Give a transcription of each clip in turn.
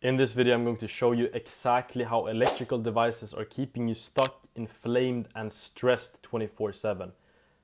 In this video, I'm going to show you exactly how electrical devices are keeping you stuck, inflamed, and stressed 24/7.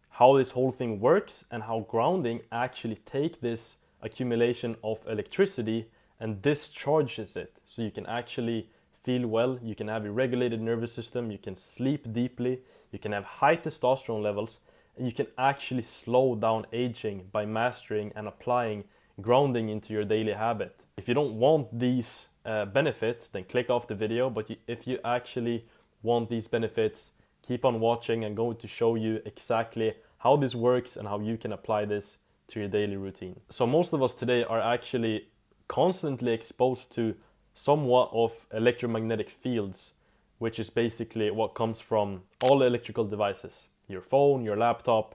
How this whole thing works and how grounding actually take this accumulation of electricity and discharges it. So you can actually feel well, you can have a regulated nervous system, you can sleep deeply, you can have high testosterone levels, and you can actually slow down aging by mastering and applying grounding into your daily habit. If you don't want these benefits, then click off the video. But if you actually want these benefits, keep on watching. I'm going to show you exactly how this works and how you can apply this to your daily routine. So most of us today are actually constantly exposed to somewhat of electromagnetic fields, which is basically what comes from all electrical devices. Your phone, your laptop,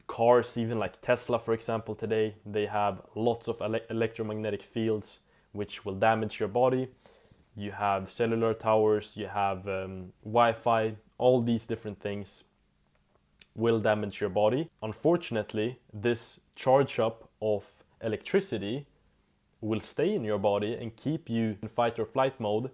cars, even like Tesla, for example, today, they have lots of electromagnetic fields which will damage your body. You have cellular towers, you have Wi-Fi, all these different things will damage your body. Unfortunately, this charge up of electricity will stay in your body and keep you in fight or flight mode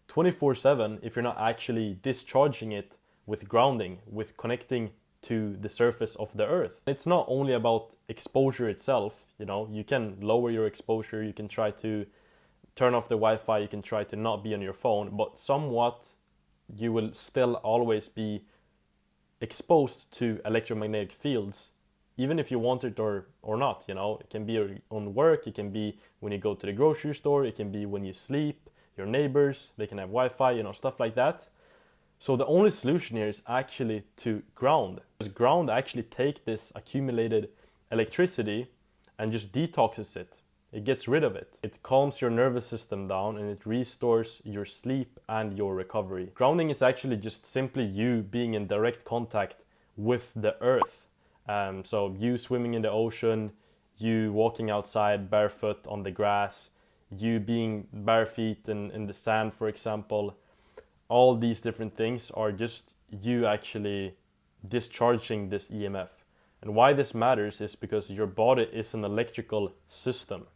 24/7 if you're not actually discharging it with grounding, with connecting to the surface of the earth. It's not only about exposure itself, you can lower your exposure, you can try to turn off the Wi-Fi, you can try to not be on your phone, but somewhat you will still always be exposed to electromagnetic fields, even if you want it or not. It can be on work, it can be when you go to the grocery store, it can be when you sleep, your neighbors, they can have Wi-Fi, stuff like that. So the only solution here is actually to ground. Because ground actually take this accumulated electricity and just detoxes it. It gets rid of it. It calms your nervous system down and it restores your sleep and your recovery. Grounding is actually just simply you being in direct contact with the earth. So you swimming in the ocean, you walking outside barefoot on the grass, you being bare feet in the sand, for example. All these different things are just you actually discharging this EMF. And why this matters is because your body is an electrical system.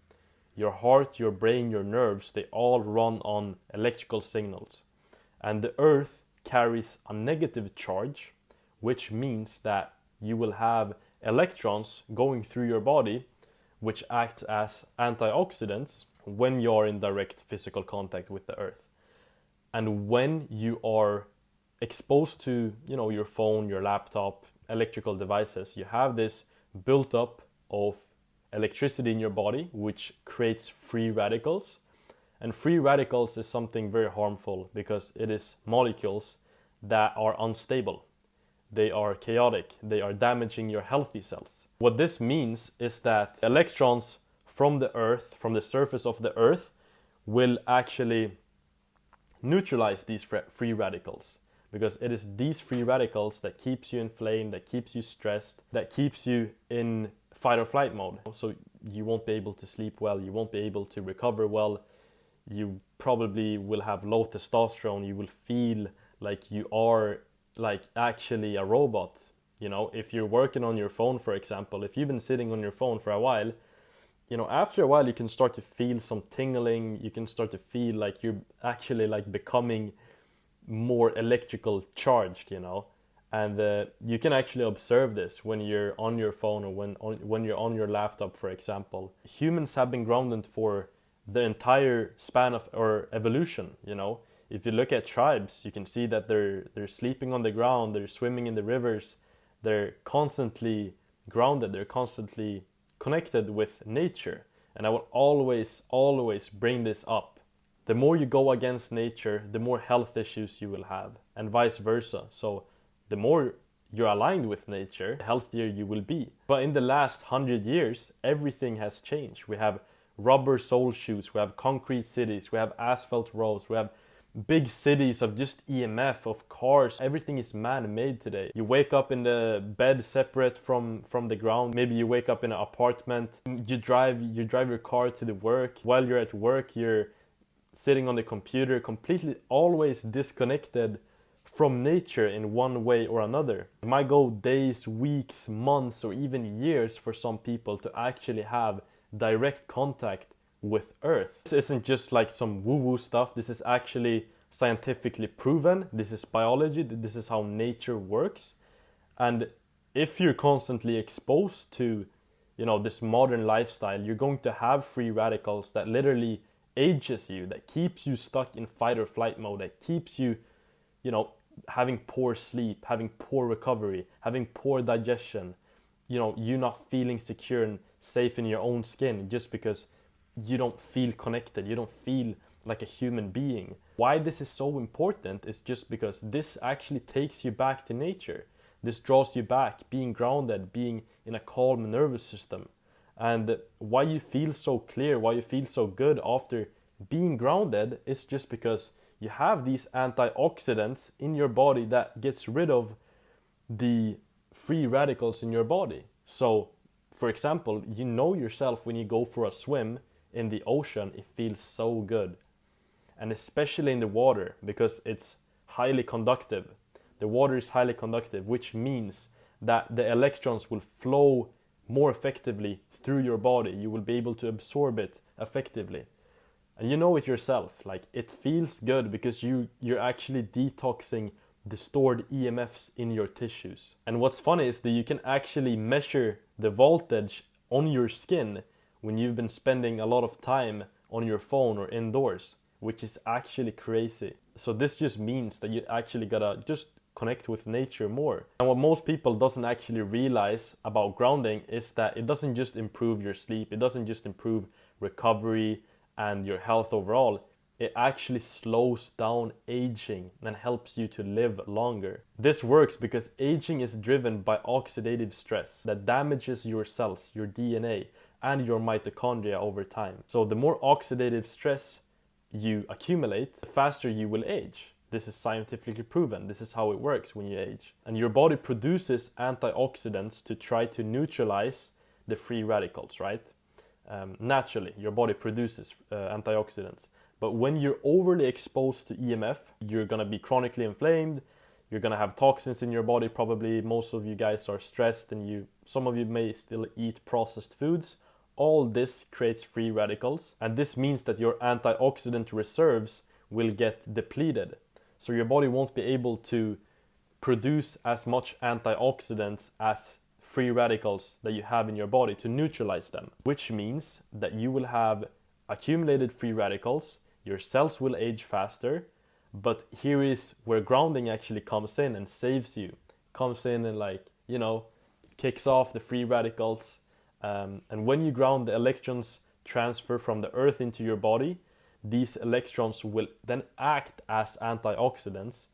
Your heart, your brain, your nerves, they all run on electrical signals. And the earth carries a negative charge, which means that you will have electrons going through your body, which acts as antioxidants when you're in direct physical contact with the earth. And when you are exposed to, your phone, your laptop, electrical devices, you have this built up of electricity in your body, which creates free radicals. And free radicals is something very harmful because it is molecules that are unstable. They are chaotic. They are damaging your healthy cells. What this means is that electrons from the earth, from the surface of the earth, will actually neutralize these free radicals, because it is these free radicals that keeps you inflamed, that keeps you stressed, that keeps you in fight or flight mode. So you won't be able to sleep well, you won't be able to recover well, you probably will have low testosterone, you will feel like you are like actually a robot. If you're working on your phone, for example, if you've been sitting on your phone for a while, after a while you can start to feel some tingling, you can start to feel like you're actually like becoming more electrical charged, and you can actually observe this when you're on your phone or when you're on your laptop, for example. Humans have been grounded for the entire span of our evolution. If you look at tribes, you can see that they're sleeping on the ground, they're swimming in the rivers, they're constantly grounded, they're constantly connected with nature. And I will always bring this up. The more you go against nature, the more health issues you will have, and vice versa. So the more you're aligned with nature, the healthier you will be. But in the last 100 years, everything has changed. We have rubber sole shoes, we have concrete cities, we have asphalt roads, we have big cities of just EMF, of cars. Everything is man-made today. You wake up in the bed separate from the ground. Maybe you wake up in an apartment. You drive your car to the work. While you're at work, you're sitting on the computer, completely always disconnected from nature in one way or another. It might go days, weeks, months, or even years for some people to actually have direct contact with Earth. This isn't just like some woo-woo stuff. This is actually scientifically proven. This is biology. This is how nature works. And if you're constantly exposed to, this modern lifestyle, you're going to have free radicals that literally ages you, that keeps you stuck in fight or flight mode, that keeps you, having poor sleep, having poor recovery, having poor digestion, you not feeling secure and safe in your own skin just because you don't feel connected, you don't feel like a human being. Why this is so important is just because this actually takes you back to nature. This draws you back, being grounded, being in a calm nervous system. And why you feel so clear, why you feel so good after being grounded is just because you have these antioxidants in your body that gets rid of the free radicals in your body. So, for example, you know yourself when you go for a swim in the ocean, it feels so good. And especially in the water, because it's highly conductive. The water is highly conductive, which means that the electrons will flow more effectively through your body. You will be able to absorb it effectively. And you know it yourself, like it feels good because you're actually detoxing the stored EMFs in your tissues. And what's funny is that you can actually measure the voltage on your skin when you've been spending a lot of time on your phone or indoors, which is actually crazy. So this just means that you actually gotta just connect with nature more. And what most people doesn't actually realize about grounding is that it doesn't just improve your sleep, it doesn't just improve recovery and your health overall, it actually slows down aging and helps you to live longer. This works because aging is driven by oxidative stress that damages your cells, your DNA, and your mitochondria over time. So the more oxidative stress you accumulate, the faster you will age. This is scientifically proven. This is how it works when you age. And your body produces antioxidants to try to neutralize the free radicals, right? Naturally, your body produces antioxidants. But when you're overly exposed to EMF, you're gonna be chronically inflamed, you're gonna have toxins in your body probably. Most of you guys are stressed and some of you may still eat processed foods. All this creates free radicals, and this means that your antioxidant reserves will get depleted. So your body won't be able to produce as much antioxidants as free radicals that you have in your body to neutralize them, which means that you will have accumulated free radicals, your cells will age faster, but here is where grounding actually comes in and saves you. Comes in and kicks off the free radicals. And when you ground, the electrons transfer from the earth into your body. These electrons will then act as antioxidants,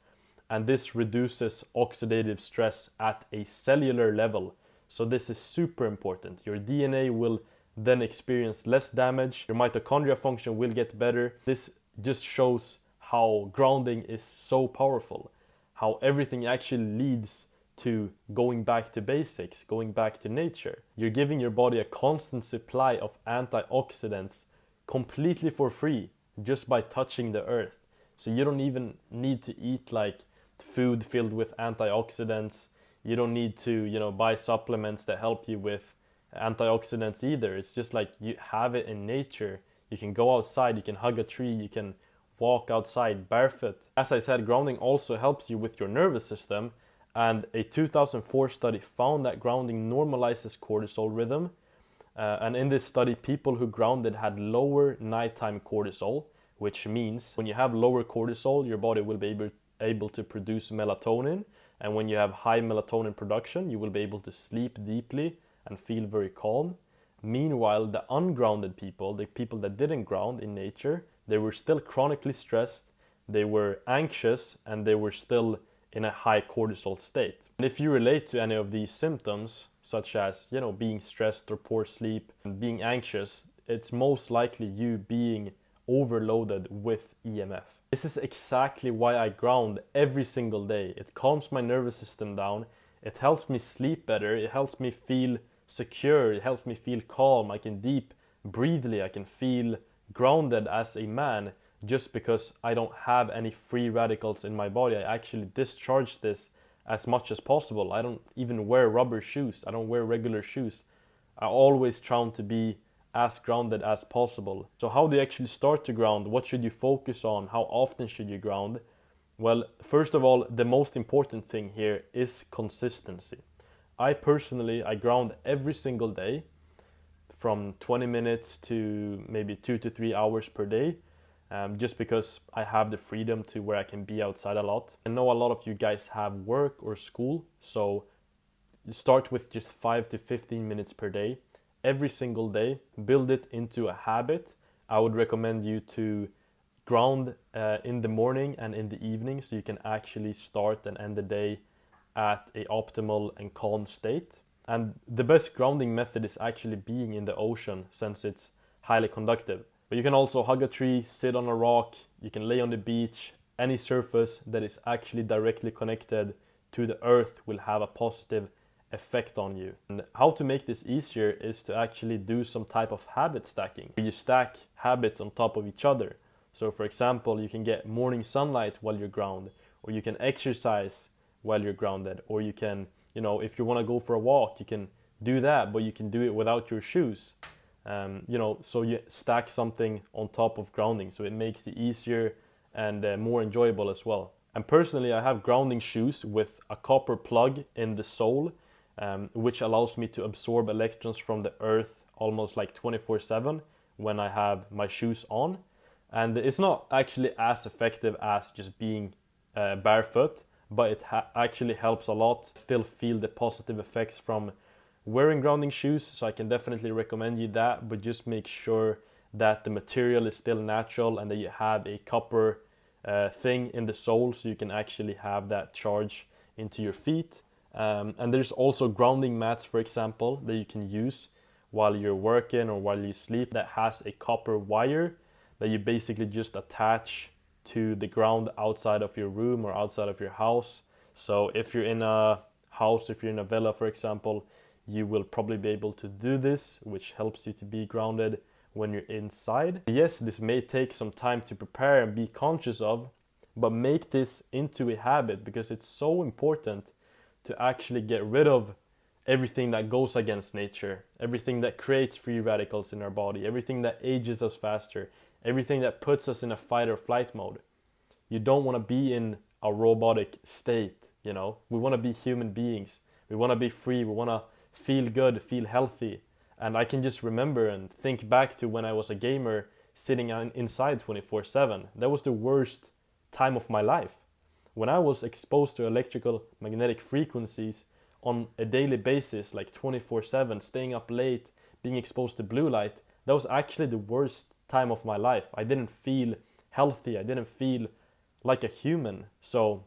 and this reduces oxidative stress at a cellular level. So this is super important. Your DNA will then experience less damage, your mitochondria function will get better. This just shows how grounding is so powerful, how everything actually leads to going back to basics, going back to nature. You're giving your body a constant supply of antioxidants completely for free just by touching the earth. So you don't even need to eat like food filled with antioxidants. You don't need to, buy supplements that help you with antioxidants either. It's just like you have it in nature. You can go outside, you can hug a tree, you can walk outside barefoot. As I said, grounding also helps you with your nervous system, and a 2004 study found that grounding normalizes cortisol rhythm. And in this study, people who grounded had lower nighttime cortisol, which means when you have lower cortisol, your body will be able to produce melatonin. And when you have high melatonin production, you will be able to sleep deeply and feel very calm. Meanwhile, the ungrounded people, the people that didn't ground in nature, they were still chronically stressed, they were anxious, and they were still in a high cortisol state. And if you relate to any of these symptoms, such as, being stressed or poor sleep and being anxious, it's most likely you being overloaded with EMF. This is exactly why I ground every single day. It calms my nervous system down, it helps me sleep better, it helps me feel secure, it helps me feel calm, I can deep breathly, I can feel grounded as a man just because I don't have any free radicals in my body. I actually discharge this as much as possible. I don't even wear rubber shoes, I don't wear regular shoes. I always try to be as grounded as possible. So how do you actually start to ground? What should you focus on? How often should you ground? Well, first of all, the most important thing here is consistency. I personally, I ground every single day from 20 minutes to maybe 2 to 3 hours per day, just because I have the freedom to where I can be outside a lot. I know a lot of you guys have work or school, so you start with just 5 to 15 minutes per day, every single day, build it into a habit. I would recommend you to ground in the morning and in the evening, so you can actually start and end the day at a optimal and calm state. And the best grounding method is actually being in the ocean, since it's highly conductive. But you can also hug a tree, sit on a rock, you can lay on the beach. Any surface that is actually directly connected to the earth will have a positive effect on you. And how to make this easier is to actually do some type of habit stacking, where you stack habits on top of each other. So for example, you can get morning sunlight while you're grounded, or you can exercise while you're grounded, or you can, if you want to go for a walk, you can do that, but you can do it without your shoes. So you stack something on top of grounding, so it makes it easier and more enjoyable as well. And personally, I have grounding shoes with a copper plug in the sole, which allows me to absorb electrons from the earth almost like 24/7 when I have my shoes on. And it's not actually as effective as just being barefoot, but it actually helps a lot. Still feel the positive effects from wearing grounding shoes, so I can definitely recommend you that, but just make sure that the material is still natural and that you have a copper thing in the sole, so you can actually have that charge into your feet. And there's also grounding mats, for example, that you can use while you're working or while you sleep, that has a copper wire that you basically just attach to the ground outside of your room or outside of your house. So if you're in a house, if you're in a villa, for example, you will probably be able to do this, which helps you to be grounded when you're inside. Yes, this may take some time to prepare and be conscious of, but make this into a habit, because it's so important to actually get rid of everything that goes against nature, everything that creates free radicals in our body, everything that ages us faster, everything that puts us in a fight or flight mode. You don't want to be in a robotic state, We want to be human beings. We want to be free. We want to feel good, feel healthy. And I can just remember and think back to when I was a gamer sitting inside 24/7. That was the worst time of my life. When I was exposed to electrical magnetic frequencies on a daily basis, like 24/7, staying up late, being exposed to blue light, that was actually the worst time of my life. I didn't feel healthy. I didn't feel like a human. So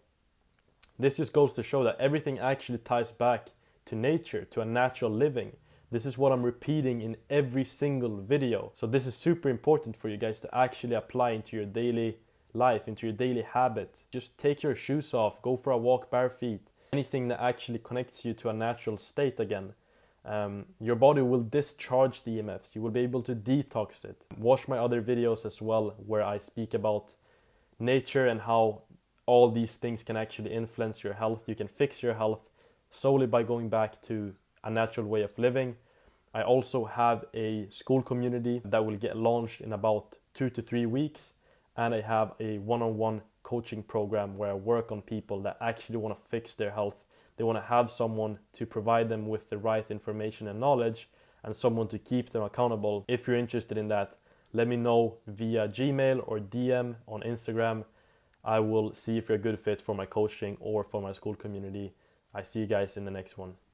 this just goes to show that everything actually ties back to nature, to a natural living. This is what I'm repeating in every single video. So this is super important for you guys to actually apply into your daily life, into your daily habit. Just take your shoes off, go for a walk bare feet. Anything that actually connects you to a natural state again. Your body will discharge the EMFs. You will be able to detox it. Watch my other videos as well, where I speak about nature and how all these things can actually influence your health. You can fix your health solely by going back to a natural way of living. I also have a school community that will get launched in about 2 to 3 weeks. And I have a one-on-one coaching program where I work on people that actually want to fix their health. They want to have someone to provide them with the right information and knowledge, and someone to keep them accountable. If you're interested in that, let me know via Gmail or DM on Instagram. I will see if you're a good fit for my coaching or for my school community. I see you guys in the next one.